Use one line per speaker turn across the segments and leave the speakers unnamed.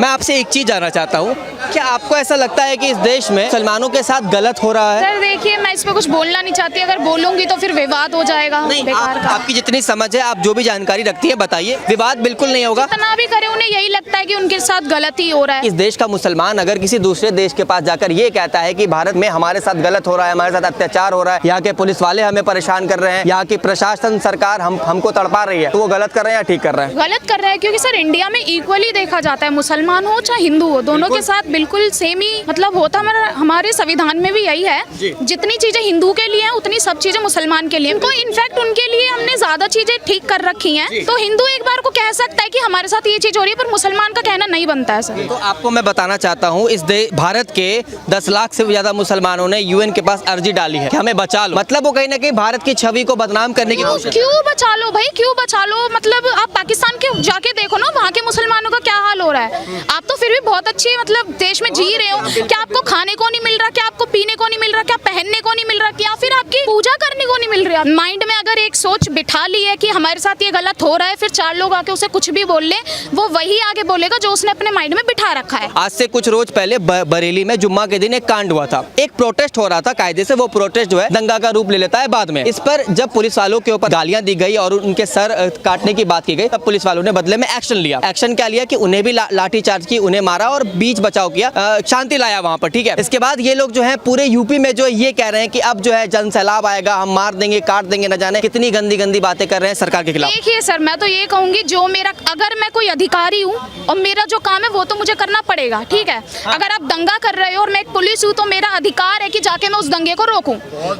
मैं आपसे एक चीज जानना चाहता हूँ, क्या आपको ऐसा लगता है कि इस देश में मुसलमानों के साथ गलत हो रहा है?
सर देखिए, मैं इस पे कुछ बोलना नहीं चाहती, अगर बोलूंगी तो फिर विवाद हो जाएगा।
नहीं,
बेकार का।
आपकी जितनी समझ है, आप जो भी जानकारी रखती है बताइए, विवाद बिल्कुल नहीं होगा।
जितना भी करे उन्हें यही लगता है कि उनके साथ गलत ही हो रहा है।
इस देश का मुसलमान अगर किसी दूसरे देश के पास जाकर ये कहता है कि भारत में हमारे साथ गलत हो रहा है, हमारे साथ अत्याचार हो रहा है, यहाँ के पुलिस वाले हमें परेशान कर रहे हैं, यहाँ की प्रशासन सरकार हमको तड़पा रही है, तो वो गलत कर रहे हैं या ठीक कर रहे हैं?
गलत कर रहा है, क्योंकि सर इंडिया में इक्वली देखा जाता है, मुसलमान हो चाहे हिंदू हो, दोनों के साथ बिल्कुल सेम ही मतलब होता है। हमारे संविधान में भी यही है, जितनी चीजें हिंदू के लिए हैं उतनी सब चीजें मुसलमान के लिए। तो इनफैक्ट उनके लिए हमने ज्यादा चीजें ठीक कर रखी हैं। तो हिंदू एक बार को कह सकता है कि हमारे साथ ये चीज हो रही है, पर मुसलमान का कहना नहीं बनता है सर।
तो आपको मैं बताना चाहता हूँ, इस भारत के 10 लाख से भी ज्यादा मुसलमानों ने यूएन के पास अर्जी डाली है कि हमें बचा लो। मतलब वो कहीं ना कहीं भारत की छवि को बदनाम करने की कोशिश।
क्यों बचा लो भाई, क्यों बचा लो? मतलब आप पाकिस्तान के जाके देखो ना, वहाँ के मुसलमानों का क्या हाल हो रहा है। आप तो फिर भी बहुत अच्छे मतलब देश में जी रहे हो, क्या आपको खाने को नहीं मिल रहा, क्या आपको पीने को नहीं मिल रहा, क्या पहनने को नहीं मिल रहा, या फिर आपकी पूजा करने को नहीं मिल रहा? माइंड में अगर एक सोच बिठा ली है कि हमारे साथ ये गलत हो रहा है, फिर 4 लोग आके उसे कुछ भी बोल ले, वो वही आगे बोलेगा जो उसने अपने माइंड में बिठा रखा है।
आज से कुछ रोज पहले बरेली में जुम्मा के दिन एक कांड हुआ था, एक प्रोटेस्ट हो रहा था कायदे से। वो प्रोटेस्ट जो है दंगा का रूप ले लेता है बाद में। इस पर जब पुलिस वालों के ऊपर गालियां दी गई और उनके सर काटने की बात की गई, तब पुलिस वालों ने बदले में एक्शन लिया। एक्शन क्या लिया कि उन्हें भी लाठी चार्ज की, उन्हें मारा और बीच बचाव किया, शांति लाया वहां पर, ठीक है। इसके बाद ये लोग जो है पूरे यूपी में जो ये कह रहे हैं कि अब जो है जन सैलाब आएगा, हम मार देंगे, काट देंगे, न जाने कितनी गंदी गंदी बातें कर रहे हैं सरकार के खिलाफ।
देखिए सर, मैं तो ये कहूंगी, जो मेरा अगर मैं कोई अधिकारी हूँ और मेरा जो काम है वो तो मुझे करना पड़ेगा, ठीक है। अगर आप दंगा कर रहे हो और मैं एक पुलिस हूँ, तो मेरा अधिकार है कि जाके मैं उस दंगे को रोकूं।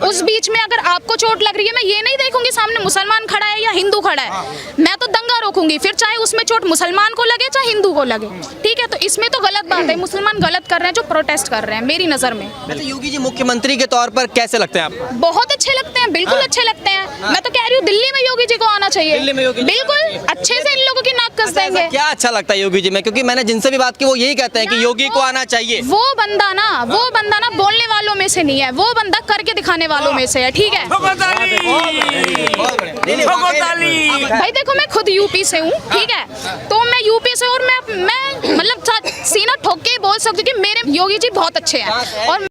उस बीच में अगर आपको चोट लग रही है, मैं ये नहीं देखूंगी सामने मुसलमान खड़ा है या हिंदू खड़ा है, मैं तो दंगा रोकूंगी, फिर चाहे उसमें चोट मुसलमान को लगे चाहे हिंदू को लगे, ठीक है। तो इसमें तो गलत बात है, मुसलमान गलत कर रहे हैं जो प्रोटेस्ट कर रहे हैं, मेरी नजर में।
योगी जी मुख्यमंत्री के तौर पर कैसे लगते हैं आपको?
बहुत अच्छे लगते हैं, बिल्कुल अच्छे लगते हैं। मैं तो कह रही हूँ दिल्ली में योगी जी को आना चाहिए,
दिल्ली में योगी जी
बिल्कुल अच्छे से इन लोगों की नाक कस देंगे।
क्या अच्छा लगता है योगी जी में? क्योंकि मैंने जिनसे भी बात की वो यही कहते हैं कि योगी को आना चाहिए।
वो बंदा ना बोलने वालों में से नहीं है, वो बंदा करके दिखाने वालों में से है, ठीक है। भाई देखो, मैं खुद यूपी से हूँ, ठीक है, तो मैं यूपी से और मैं मतलब सीना ठोक के बोल सकती हूँ कि मेरे योगी जी बहुत अच्छे हैं। और